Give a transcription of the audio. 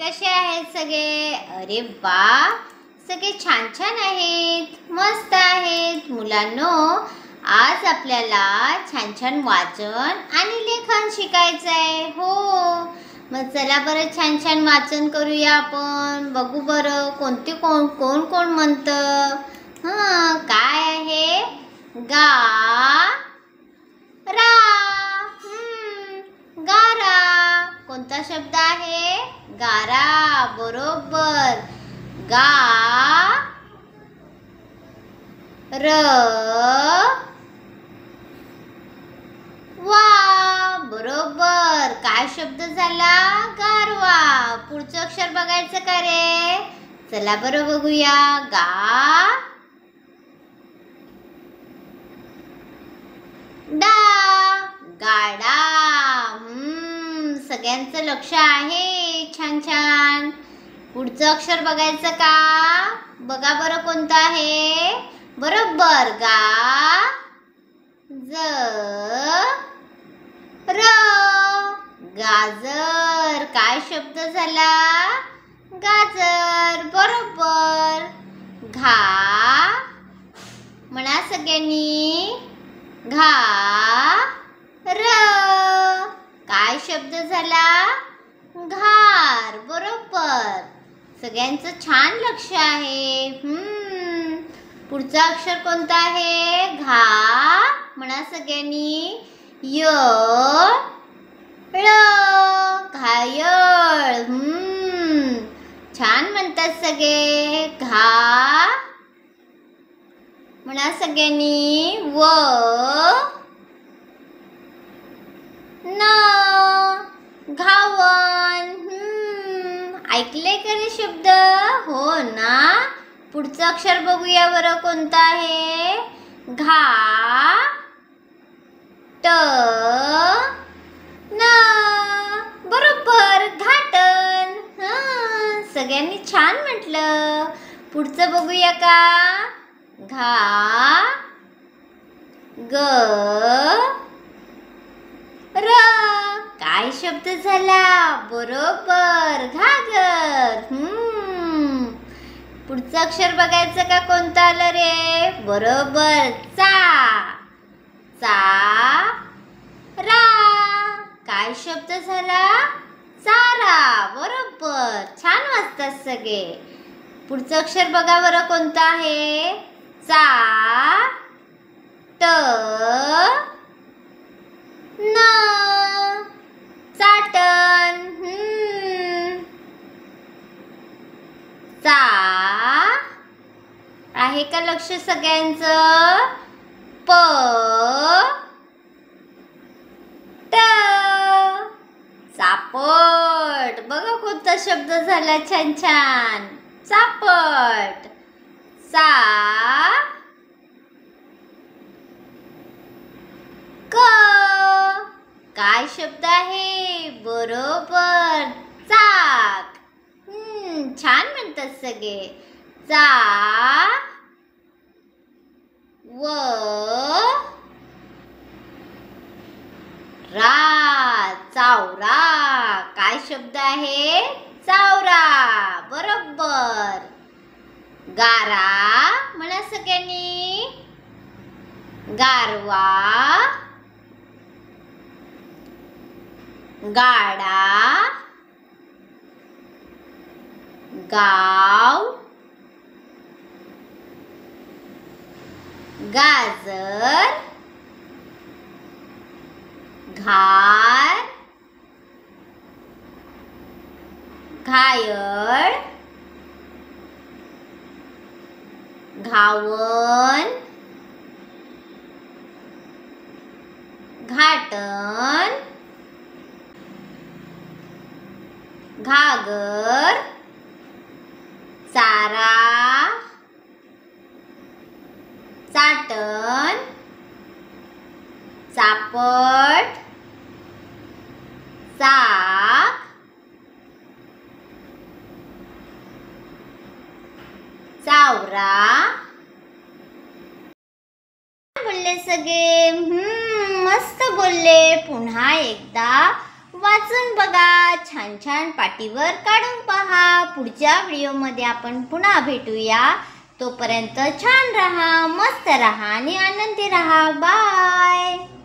कसे आहेत सगळे? अरे वा, सगळे छान छान आहेत, मस्त आहेत. मुलांनो, आज आपल्याला छान छान वाचन आणि लेखन शिकायचं आहे. हो, मग चला बरं छान छान वाचन करूया आपण. बघू बरं कोणते कोण कोण कोण म्हणतं. काय आहे? गा रा. गारा. कोणता शब्द आहे? गारा. बरोबर. गा र वा. बरोबर. काय शब्द झाला? गारवा. पुढचं अक्षर बघायचं का रे? चला बरं बघूया. गा डा. गाडा. सगळ्यांचं लक्ष आहे. छान छान. पुढचं अक्षर बघायचं का? बघा बरं कोणतं आहे? बरोबर. गा ज र. गाजर. काय शब्द झाला? गाजर. बरोबर. घा. म्हणा सगळ्यांनी. घा र. काय शब्द झाला? घार. बरोबर. सगळ्यांचं छान लक्ष आहे. पुढचं अक्षर कोणतं आहे? घा. म्हणा सगळ्यांनी. य ळ. घायळ. छान म्हणतात सगळे. घा. म्हणा सगळ्यांनी. व न. घावन. ऐकले का रे शब्द? हो ना. पुढचं अक्षर बघूया बरं कोणतं आहे? घा ट न. बरोबर. घाटन. सगळ्यांनी छान म्हटलं. पुढचं बघूया का? घा ग र. काय शब्द झाला? बरोबर. घागर. पुढचं अक्षर बघायचं का कोणतं आलं रे? बरोबर. चा. चा रा. काय शब्द झाला? चारा. बरोबर. छान वाचतात सगळे. पुढचं अक्षर बघा बरं कोणतं आहे? चा ट न. चाटण. चा. आहे का लक्ष सगळ्यांचं? प ट. चापट. बघा कोणता शब्द झाला छान छान. चापट. चा क. काय शब्द आहे? बरोबर. चाक. छान म्हणतात सगळे. चा व रा. चावरा. काय शब्द आहे? चावरा. बरोबर. गारा. म्हणा सगळ्यांनी. गारवा. गाडा. गाव. गाजर. घार. घायळ. घावन. घाटण. घागर. चारा. चाटण. चापट. चाक. चावरा. बोलले सगळे. मस्त बोलले. पुन्हा एकदा वाचून बघा, छान छान पाटीवर काढून पहा. पुढच्या व्हिडिओमध्ये आपण पुन्हा भेटूया. तोपर्यंत छान रहा, मस्त रहा आणि आनंदी रहा. बाय.